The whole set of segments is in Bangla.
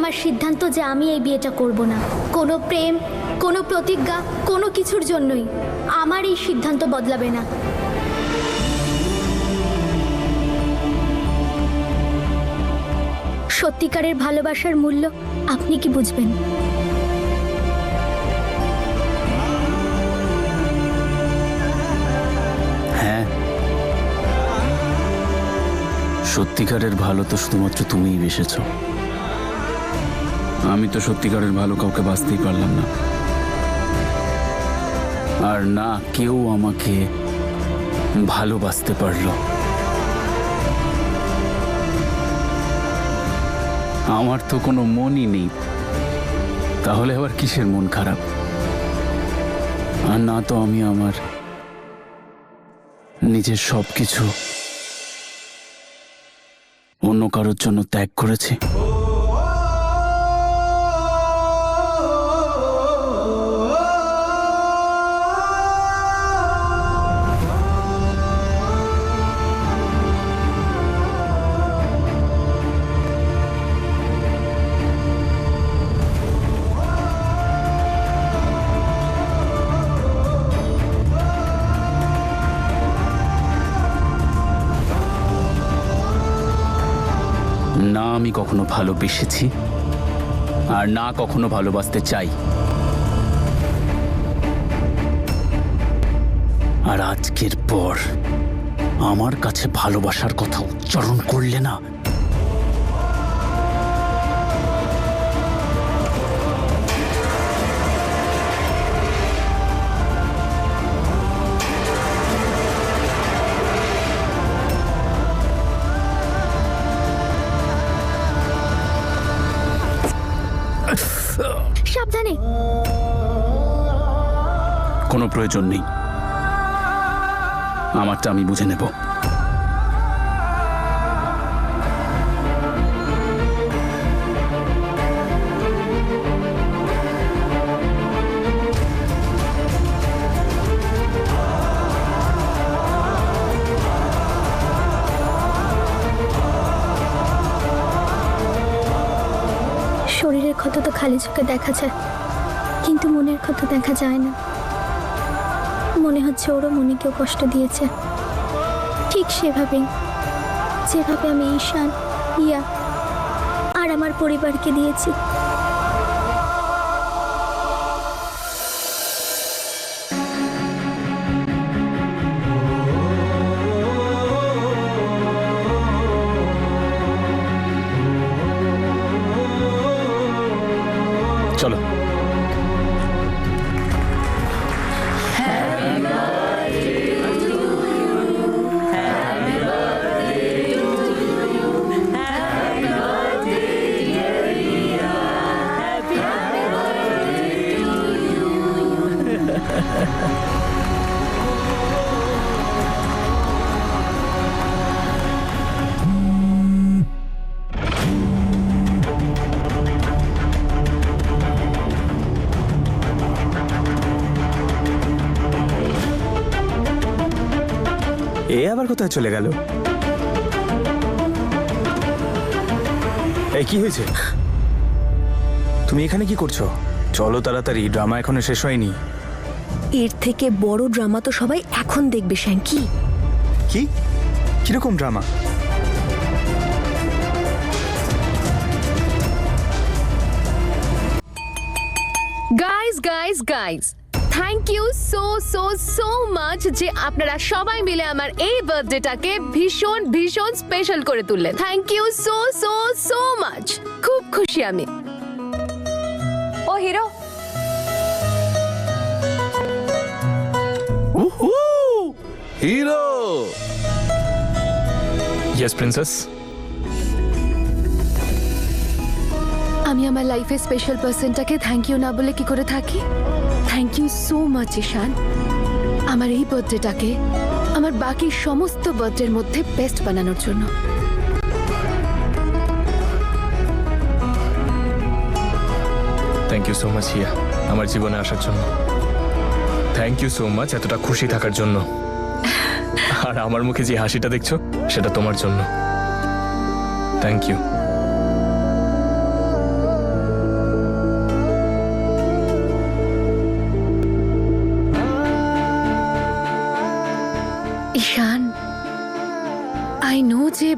আমার সিদ্ধান্ত যে আমি এই বিয়েটা করব না। কোনো প্রেম, কোনো প্রতিজ্ঞা, কোনো কিছুর জন্যই আমার এই সিদ্ধান্ত বদলাবে না। সত্যিকারের ভালোবাসার মূল্য আপনি কি বুঝবেন? হ্যাঁ, সত্যিকারের ভালো তো শুধুমাত্র তুমিই বেসেছ। আমি তো সত্যিকারের ভালো কাউকে বাঁচতেই পারলাম না, আর না কেউ আমাকে ভালোবাসতে পারলো। আমার তো কোনো মনই নেই, তাহলে আবার কিসের মন খারাপ? আর না তো আমি আমার নিজের সবকিছু অন্য কারোর জন্য ত্যাগ করেছি। না আমি কখনো ভালোবেসেছি, আর না কখনো ভালোবাসতে চাই। আর আজকের পর আমার কাছে ভালোবাসার কথা উচ্চারণ করলে না, সাবধানে। কোনো প্রয়োজন নেই, আমারটা আমি বুঝে নেব। শরীরের ক্ষত তো খালি চোখে দেখা যায়, কিন্তু মনের ক্ষত দেখা যায় না। মনে হচ্ছে ওরও মনে কেউ কষ্ট দিয়েছে, ঠিক সেভাবেই যেভাবে আমি ঈশান, ইয়া আর আমার পরিবারকে দিয়েছি। চলো। এ আবার কোথায় চলে গেল? এই কি হয়েছে? তুমি এখানে কি করছো? চলো তাড়াতাড়ি, ড্রামা এখনো শেষ হয়নি। এর থেকে বড় ড্রামা তো সবাই এখন দেখবে শ্যাঙ্কি। কি কিরকম drama? Guys guys guys, thank you so so so much যে আপনারা সবাই মিলে আমার এই বার্থডেটাকে ভীষণ ভীষণ স্পেশাল করে তুললেন। Thank you so so so much. খুব খুশি আমি। ও হিরো, হিরো। Yes princess. আমি আমার লাইফে স্পেশাল পার্সনটাকে থ্যাংক ইউ না বলে কি করে থাকি? থ্যাংক ইউ সো মাচ ঈশান, আমার এই বার্থডেটাকে আমার বাকি সমস্ত বার্থডের মধ্যে বেস্ট বানানোর জন্য। থ্যাংক ইউ সো মাচ হিয়া, আমার জীবনে আসার জন্য। থ্যাংক ইউ সো মাচ এতটা খুশি থাকার জন্য। আর আমার মুখে যে হাসিটা দেখছো সেটা তোমার জন্য। Thank you. Ishan, I know যে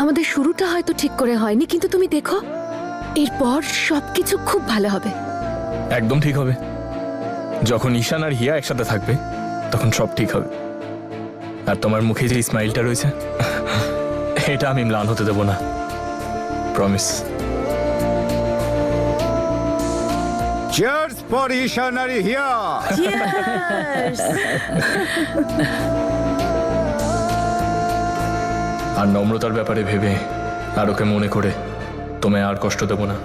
আমাদের শুরুটা হয়তো ঠিক করে হয়নি, কিন্তু তুমি দেখো এরপর সবকিছু খুব ভালো হবে। একদম ঠিক হবে। যখন ঈশান আর হিয়া একসাথে থাকবে তখন সব ঠিক হবে। আর তোমার মুখে যে স্মাইলটা রয়েছে এটা আমি ম্লান হতে দেবো না, promise. Cheers for Ishan and Hiya! আর নম্রতার ব্যাপারে ভেবে আর ওকে মনে করে তোমায় আর কষ্ট দেবো না।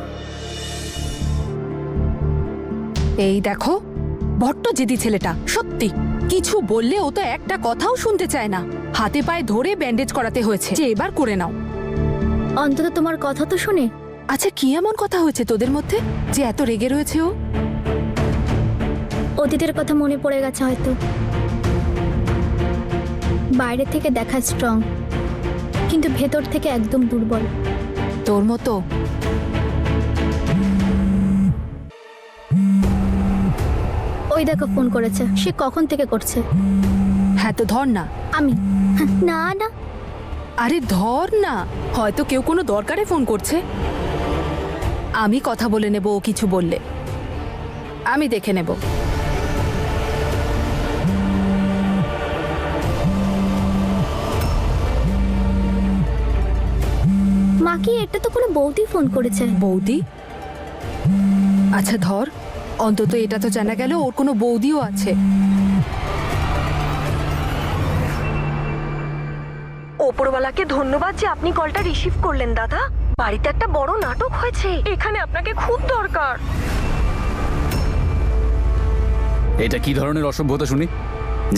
এই দেখো, বড্ড জেদি ছেলেটা, সত্যি। কিছু বললে ও তো একটা কথাও শুনতে চায় না। হাতে পায়ে ধরে ব্যান্ডেজ করাতে হয়েছে যে এবার করে নাও। অন্তত তোমার কথা তো শুনে। আচ্ছা, কি এমন কথা হয়েছে তোদের মধ্যে যে এত রেগে রয়েছে ও? অতীতের কথা মনে পড়ে গেছে হয়তো। বাইরে থেকে দেখা স্ট্রং, কিন্তু ভেতর থেকে একদম দুর্বল। তোর মতো? ওই দেখো ফোন করেছে, সে কখন থেকে করছে। হ্যাঁ তো ধর না। আমি না না, আরে ধর না, হয়তো কেউ কোনো দরকারে ফোন করছে। আমি কথা বলে নেব ও কিছু বললে, আমি দেখে নেব। মা কি এটা তো কোনো বৌদি ফোন করেছে। বৌদি? আচ্ছা ধর, অন্তত এটা তো জানা গেল ওর কোনো বৌদিও আছে। ওপরওয়ালাকে ধন্যবাদ যে আপনি কলটা রিসিভ করলেন দাদা। বাড়িতে একটা বড় নাটক হয়েছে, এখানে আপনাকে খুব দরকার। এটা কি ধরনের অসভ্যতা শুনি?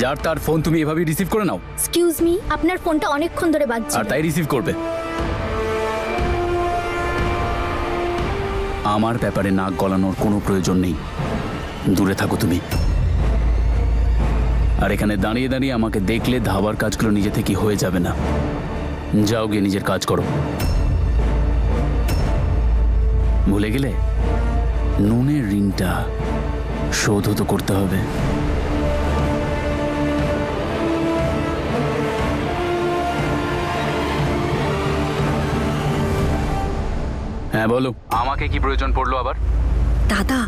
যার তার ফোন তুমি এভাবেই রিসিভ করে নাও, এক্সকিউজ মি, আপনার ফোনটা অনেকক্ষণ ধরে বাজছে। আর তাই রিসিভ করবে? আমার ব্যাপারে নাক গলানোর কোনো প্রয়োজন নেই, দূরে থাকো তুমি। আর এখানে দাঁড়িয়ে দাঁড়িয়ে আমাকে দেখলে ধাবার কাজগুলো নিজে থেকে হয়ে যাবে না। যাও গিয়ে নিজের কাজ করো। ভুলে গেলে নুনের ঋণটা শোধ তো করতে হবে। হ্যাঁ বলো, আমাকে কি প্রয়োজন পড়লো আবার? দাদা,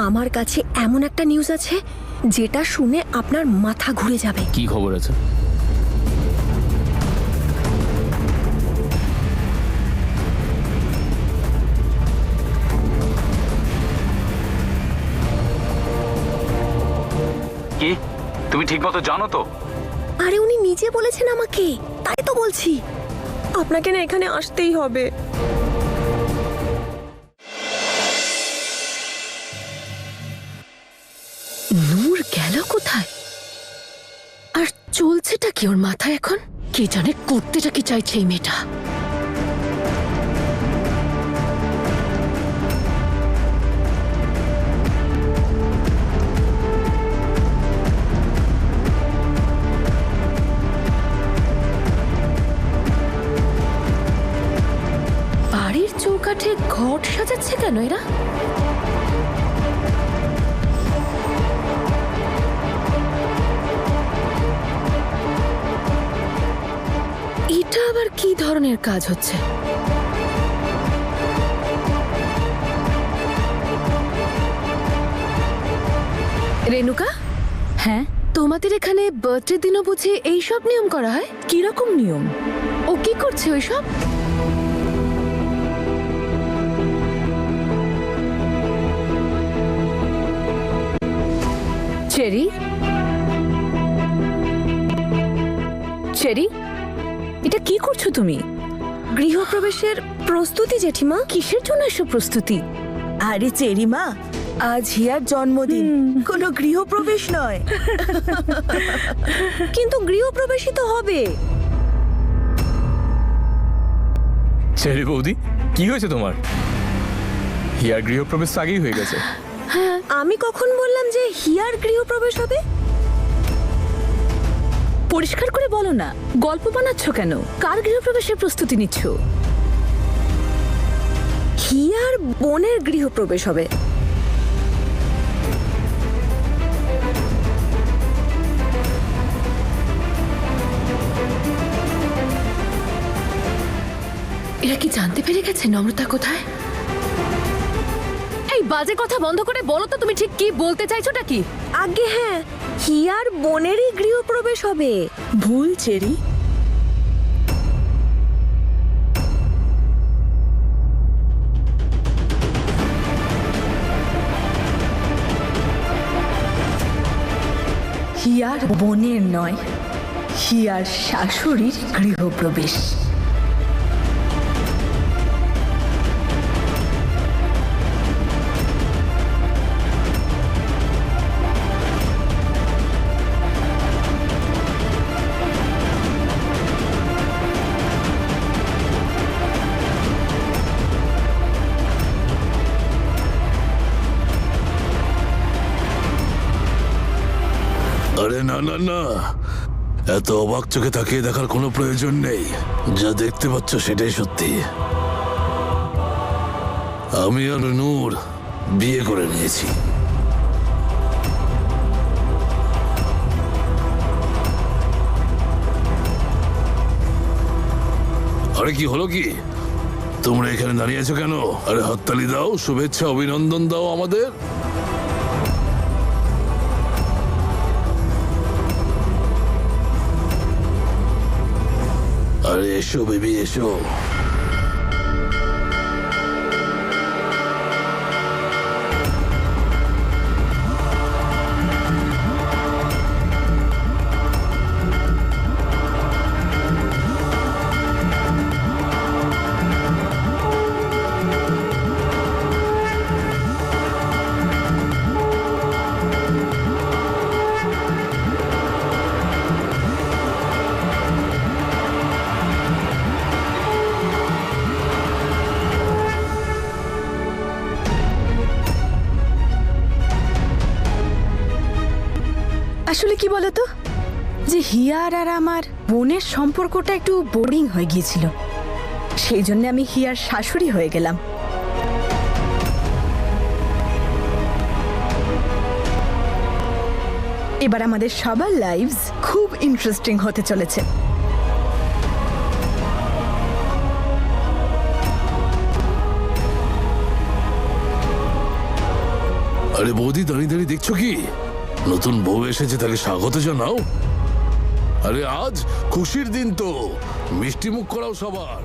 আমার কাছে এমন একটা নিউজ আছে যেটা শুনে আপনার মাথা ঘুরে যাবে। কি খবর আছে? কি তুমি ঠিক মতো জানো তো? আরে উনি নিজে বলেছেন আমাকে, তাই তো বলছি আপনাকে না এখানে আসতেই হবে। নূর গেল কোথায়? আর চলছেটা কি ওর মাথায় এখন? কে জানে করতেটা কি চাইছে এই মেয়েটা। বাড়ির চৌকাঠে ঘট সাজাচ্ছে কেন এরা? এটা আবার কি ধরনের কাজ হচ্ছে? রেণুকা, হ্যাঁ, তোমাদের এখানে বার্থডে দিনও বুঝি এইসব নিয়ম করা হয়? কিরকম নিয়ম? ও কি করছে ওইসব? চেরি, চেরি, এটা কি করছো তুমি? গৃহপ্রবেশের প্রস্তুতি জেঠিমা। কিসের জন্য এসব প্রস্তুতি? আরে চেরিমা, আজ হিয়ার জন্মদিন, কোনো গৃহপ্রবেশ নয়। কিন্তু গৃহপ্রবেশই তো হবে। ছেলে বৌদি, কি হয়েছে তোমার? হিয়ার গৃহপ্রবেশ তো আগেই হয়ে গেছে। আমি কখন বললাম যে হিয়ার গৃহপ্রবেশ হবে? পরিষ্কার করে বলো না, গল্প বানাচ্ছ কেন? কার গৃহপ্রবেশের প্রস্তুতি নিচ্ছ? হিয়ার বোনের গৃহপ্রবেশ হবে। এরা কি জানতে পেরে গেছে নম্রতা কোথায়? এই বাজে কথা বন্ধ করে বলো তো, তুমি ঠিক কি বলতে চাইছোটা কি? আগে হ্যাঁ, হিয়ার বোনেরই গৃহপ্রবেশ হবে। ভুল চেরি। হিয়ার বোনের নয়, হিয়ার শাশুড়ির গৃহপ্রবেশ। আরে না না না, এত অবাক চোখে তাকিয়ে দেখার কোনো প্রয়োজন নেই। যা দেখতে পাচ্ছ সেটাই সত্যি। আমি আর নূর বিয়ে করে নিয়েছি। আরে কি হলো কি? তোমরা এখানে দাঁড়িয়ে আছো কেন? আরে হাততালি দাও, শুভেচ্ছা অভিনন্দন দাও আমাদের। আরে এসো বেবি এসো। আসলে কি বলতো, যে হিয়ার আর আমার বোনের সম্পর্কটা একটু বোরিং হয়ে গিয়েছিল, সেই জন্য আমি হিয়ার শাশুড়ি হয়ে গেলাম। এবার আমাদের সবার লাইফস খুব ইন্টারেস্টিং হতে চলেছে। আরে বৌদি, দাঁড়িয়ে দাঁড়িয়ে দেখছো কি? নতুন বউ এসেছে, তাকে স্বাগত জানাও। আরে আজ খুশির দিন তো, মিষ্টি মুখ করাও সবার।